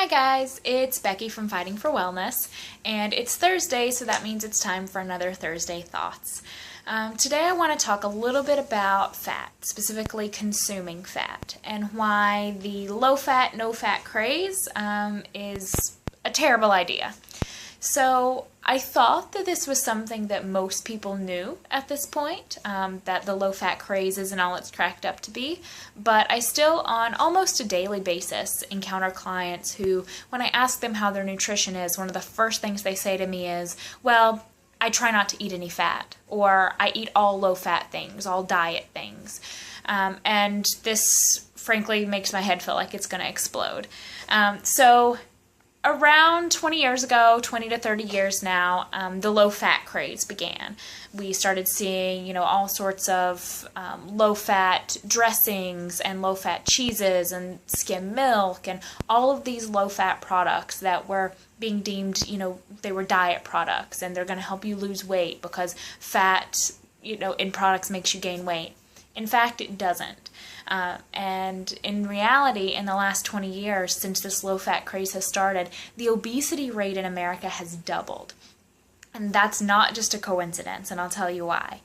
Hi guys, it's Becky from Fighting for Wellness, and it's Thursday, so that means it's time for another Thursday Thoughts. Today I want to talk a little bit about fat, specifically consuming fat, and why the low-fat, no-fat craze is a terrible idea. So I thought that this was something that most people knew at this point, that the low-fat craze isn't all it's cracked up to be, but I still, on almost a daily basis, encounter clients who, when I ask them how their nutrition is, one of the first things they say to me is, well, I try not to eat any fat, or I eat all low-fat things, all diet things. And this, frankly, makes my head feel like it's going to explode. So around 20 years ago, 20 to 30 years now, the low-fat craze began. We started seeing, all sorts of low-fat dressings and low-fat cheeses and skim milk and all of these low-fat products that were being deemed, they were diet products and they're going to help you lose weight because fat, in products makes you gain weight. In fact, it doesn't. And in reality, in the last 20 years, since this low-fat craze has started, the obesity rate in America has doubled. And that's not just a coincidence, and I'll tell you why.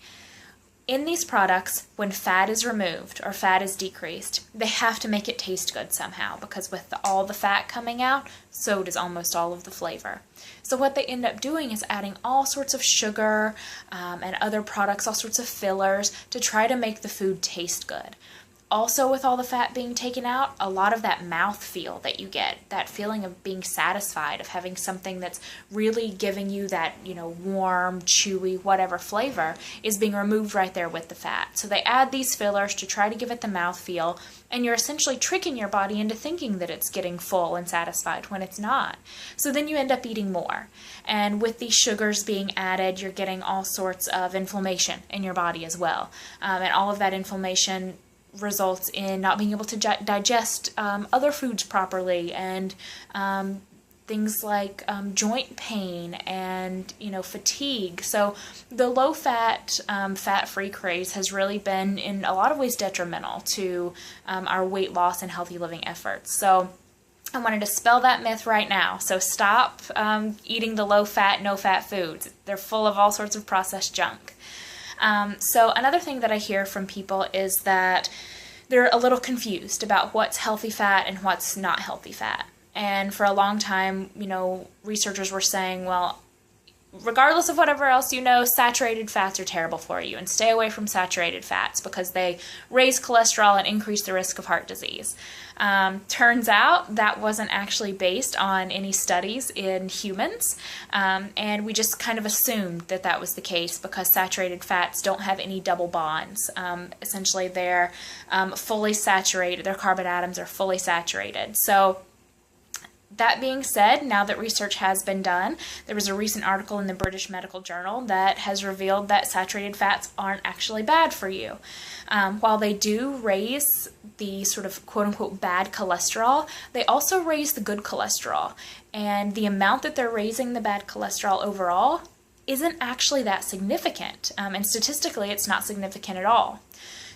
In these products, when fat is removed or fat is decreased, they have to make it taste good somehow, because with all the fat coming out, so does almost all of the flavor. So what they end up doing is adding all sorts of sugar and other products, all sorts of fillers, to try to make the food taste good. Also, with all the fat being taken out, a lot of that mouthfeel that you get, that feeling of being satisfied, of having something that's really giving you that, warm, chewy, whatever flavor, is being removed right there with the fat. So they add these fillers to try to give it the mouthfeel, and you're essentially tricking your body into thinking that it's getting full and satisfied when it's not. So then you end up eating more. And with these sugars being added, you're getting all sorts of inflammation in your body as well. And all of that inflammation results in not being able to digest other foods properly, and things like joint pain and fatigue. So the low-fat, fat-free craze has really been in a lot of ways detrimental to our weight loss and healthy living efforts. So I wanted to spell that myth right now. So stop eating the low-fat, no-fat foods. They're full of all sorts of processed junk. So another thing that I hear from people is that they're a little confused about what's healthy fat and what's not healthy fat. And for a long time, researchers were saying, well, regardless of whatever else saturated fats are terrible for you, and stay away from saturated fats because they raise cholesterol and increase the risk of heart disease. Turns out that wasn't actually based on any studies in humans, and we just kind of assumed that that was the case because saturated fats don't have any double bonds. Essentially, they're fully saturated. Their carbon atoms are fully saturated. So that being said, now that research has been done, there was a recent article in the British Medical Journal that has revealed that saturated fats aren't actually bad for you. While they do raise the sort of quote-unquote bad cholesterol, they also raise the good cholesterol. And the amount that they're raising the bad cholesterol overall isn't actually that significant. And statistically, it's not significant at all.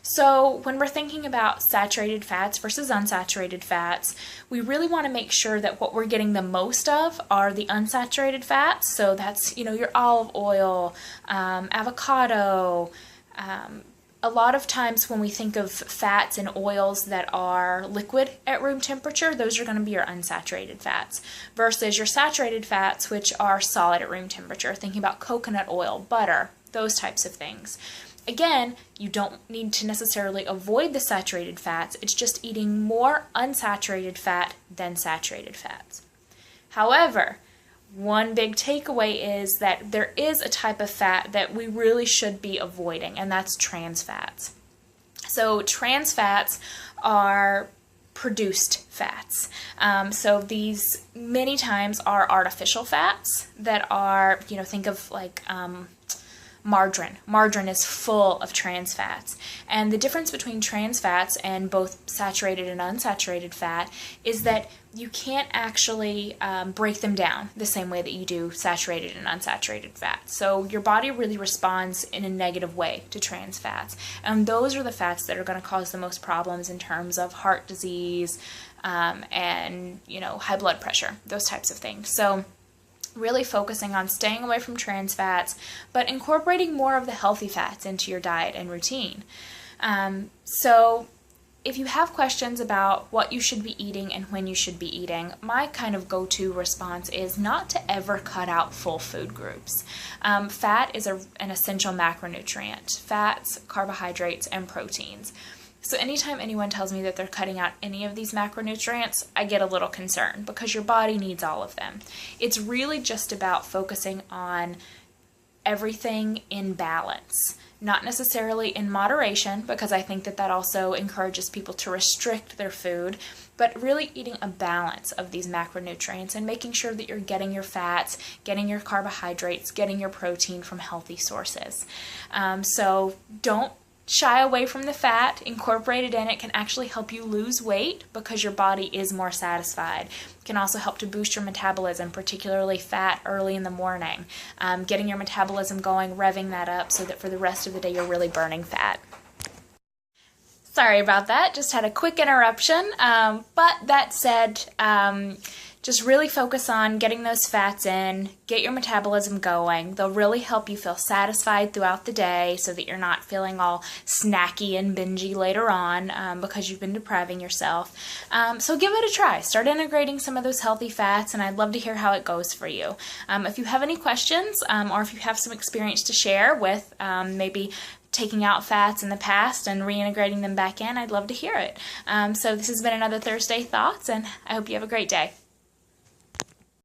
So when we're thinking about saturated fats versus unsaturated fats, we really want to make sure that what we're getting the most of are the unsaturated fats. So that's, your olive oil, avocado. A lot of times when we think of fats and oils that are liquid at room temperature, those are going to be your unsaturated fats versus your saturated fats, which are solid at room temperature. Thinking about coconut oil, butter, those types of things. Again, you don't need to necessarily avoid the saturated fats. It's just eating more unsaturated fat than saturated fats. However, one big takeaway is that there is a type of fat that we really should be avoiding, and that's trans fats. So trans fats are produced fats. So these many times are artificial fats that are, think of like margarine. Margarine is full of trans fats. And the difference between trans fats and both saturated and unsaturated fat is that you can't actually break them down the same way that you do saturated and unsaturated fats. So your body really responds in a negative way to trans fats. And those are the fats that are going to cause the most problems in terms of heart disease, and, high blood pressure, those types of things. So really focusing on staying away from trans fats, but incorporating more of the healthy fats into your diet and routine. So if you have questions about what you should be eating and when you should be eating, my kind of go-to response is not to ever cut out full food groups. Fat is an essential macronutrient. Fats, carbohydrates, and proteins. So anytime anyone tells me that they're cutting out any of these macronutrients, I get a little concerned because your body needs all of them. It's really just about focusing on everything in balance, not necessarily in moderation, because I think that also encourages people to restrict their food, but really eating a balance of these macronutrients and making sure that you're getting your fats, getting your carbohydrates, getting your protein from healthy sources. So don't shy away from the fat. Incorporate it in. It can actually help you lose weight because your body is more satisfied. It can also help to boost your metabolism, particularly fat early in the morning. Getting your metabolism going, revving that up so that for the rest of the day you're really burning fat. Sorry about that, just had a quick interruption. But that said, just really focus on getting those fats in, get your metabolism going. They'll really help you feel satisfied throughout the day so that you're not feeling all snacky and bingey later on because you've been depriving yourself. So give it a try. Start integrating some of those healthy fats, and I'd love to hear how it goes for you. If you have any questions or if you have some experience to share with maybe taking out fats in the past and reintegrating them back in, I'd love to hear it. So this has been another Thursday Thoughts, and I hope you have a great day.